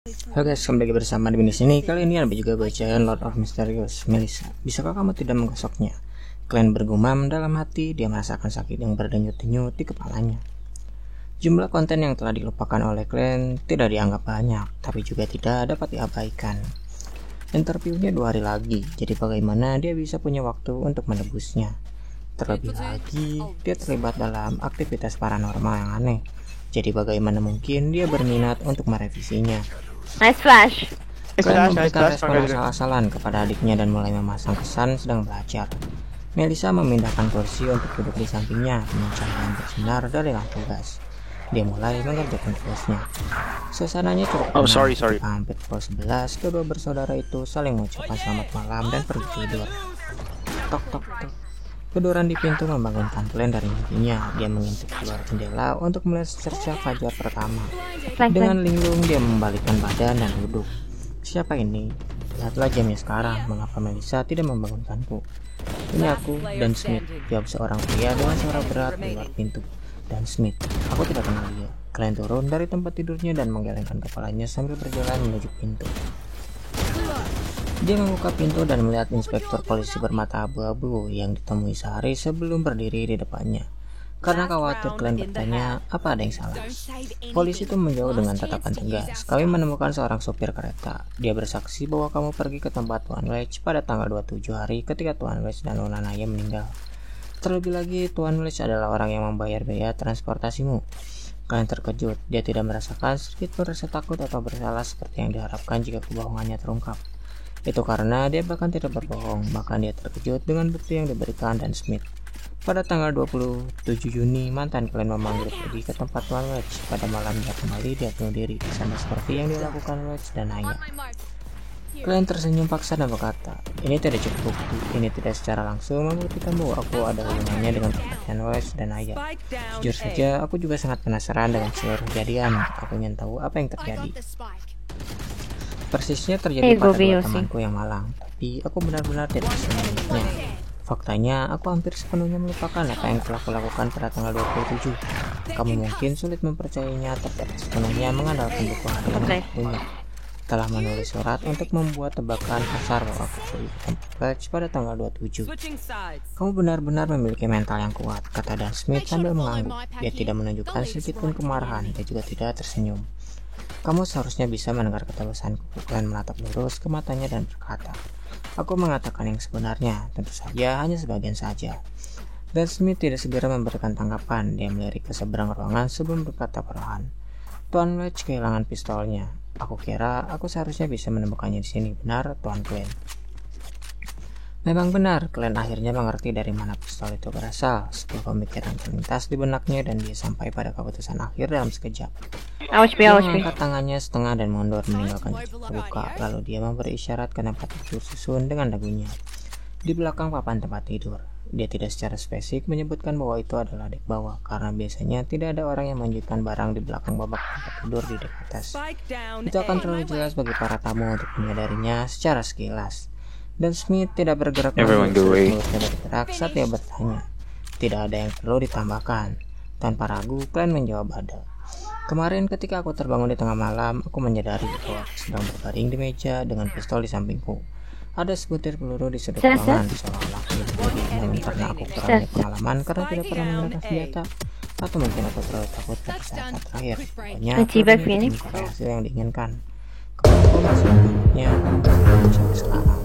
Halo guys, kembali lagi bersama di sini. Kali ini ada juga bacaan Lord of Mysterious, Melissa. Bisakah kamu tidak menggosoknya? Glenn bergumam dalam hati, dia merasakan sakit yang berdenyut-denyut di kepalanya. Jumlah konten yang telah dilupakan oleh Glenn tidak dianggap banyak, tapi juga tidak dapat diabaikan. Interviewnya 2 hari lagi, jadi bagaimana dia bisa punya waktu untuk menebusnya? Terlebih lagi, dia terlibat dalam aktivitas paranormal yang aneh. Jadi bagaimana mungkin dia berminat untuk merevisinya? Nice flash. Glenn memberikan respon asal-asalan kepada adiknya dan mulai memasang kesan sedang belajar. Melissa memindahkan kursi untuk duduk di sampingnya dengan cahaya yang bersinar dari lampu gas. Dia mulai mengerjakan tugasnya. Suasananya cukup tenang. Hampir pukul 11, kedua bersaudara itu saling mengucapkan selamat malam dan pergi tidur. Tok tok tok. Keduran di pintu membangunkan Glenn dari mimpinya. Dia mengintip keluar jendela untuk melihat secerca fajar pertama. Dengan linglung dia membalikkan badan dan duduk. Siapa ini? Lihatlah jamnya sekarang. Mengapa Melissa tidak membangunkanku? Ini aku, Dan Smith, jawab seorang pria dengan suara berat di luar pintu. Dan Smith, aku tidak kenal dia. Glenn turun dari tempat tidurnya dan menggelengkan kepalanya sambil berjalan menuju pintu. Dia membuka pintu dan melihat inspektur polisi bermata abu-abu yang ditemui sehari sebelum berdiri di depannya. Karena khawatir Glenn bertanya, apa ada yang salah? Polisi itu menjauh dengan tatapan tegas. Kami menemukan seorang sopir kereta. Dia bersaksi bahwa kamu pergi ke tempat Tuan Wedge pada tanggal 27 hari ketika Tuan Wedge dan Nona Naya meninggal. Terlebih lagi, Tuan Wedge adalah orang yang membayar biaya transportasimu. Glenn terkejut. Dia tidak merasakan sedikit pun rasa takut atau bersalah seperti yang diharapkan jika kebohongannya terungkap. Itu karena dia bahkan tidak berbohong, bahkan dia terkejut dengan bukti yang diberikan Dan Smith. Pada tanggal 27 Juni, mantan Glenn memanggil pergi ke tempat Tuan Wedge. Pada malam dia kembali, dia bunuh diri, sama seperti yang dilakukan Wedge dan Naya. Glenn tersenyum paksa dan berkata, ini tidak cukup bukti, ini tidak secara langsung membuktikan bahwa aku ada hubungannya dengan kematian Wedge dan Naya. Jujur saja, aku juga sangat penasaran dengan seluruh kejadian. Aku ingin tahu apa yang terjadi. Persisnya terjadi pada 2 temanku yang malang, tapi aku benar-benar tidak bisa melihatnya. Faktanya, aku hampir sepenuhnya melupakan apa yang telah kulakukan pada tanggal 27. Kamu mungkin sulit mempercayainya, tapi sepenuhnya mengandalkan buku harian yang punya. Telah menulis surat untuk membuat tebakan kasar bahwa aku pergi ke tempat Wedge pada tanggal 27. Kamu benar-benar memiliki mental yang kuat, kata Dan Smith sambil mengangguk. Dia tidak menunjukkan sedikit pun kemarahan, dia juga tidak tersenyum. Kamu seharusnya bisa mendengar ketulusanku. Glenn menatap lurus ke matanya dan berkata, aku mengatakan yang sebenarnya, tentu saja hanya sebagian saja. Dan Smith tidak segera memberikan tanggapan. Dia melirik ke seberang ruangan sebelum berkata perlahan, Tuan Wedge kehilangan pistolnya. Aku kira aku seharusnya bisa menemukannya di sini. Benar, Tuan Glenn? Memang benar, Glenn akhirnya mengerti dari mana pistol itu berasal. Sebuah pemikiran terlintas di benaknya dan dia sampai pada keputusan akhir dalam sekejap. Dia mengangkat tangannya setengah dan mundur meninggalkan jejak terbuka. Lalu dia memberi isyarat ke tempat tidur susun dengan dagunya. Di belakang papan tempat tidur. Dia tidak secara spesifik menyebutkan bahwa itu adalah dek bawah, karena biasanya tidak ada orang yang melanjutkan barang di belakang babak tempat tidur di dek atas. Itu akan terlalu jelas bagi para tamu untuk menyadarinya secara sekilas. Dan Smith tidak bergerak lagi, tidak bergerak saat dia bertanya. Tidak ada yang perlu ditambahkan. Tanpa ragu, Glenn menjawab ada. Kemarin ketika aku terbangun di tengah malam, aku menyadari bahwa aku sedang berbaring di meja dengan pistol di sampingku. Ada sebutir peluru di sudut ruangan, seolah-olah aku menjadi namun karena aku kurangnya pengalaman karena tidak pernah menggunakan senjata, atau mungkin aku terlalu takut pada saat terakhir. Pokoknya aku menemukan hasil yang diinginkan. Kepada aku masih menurutnya sampai sekarang.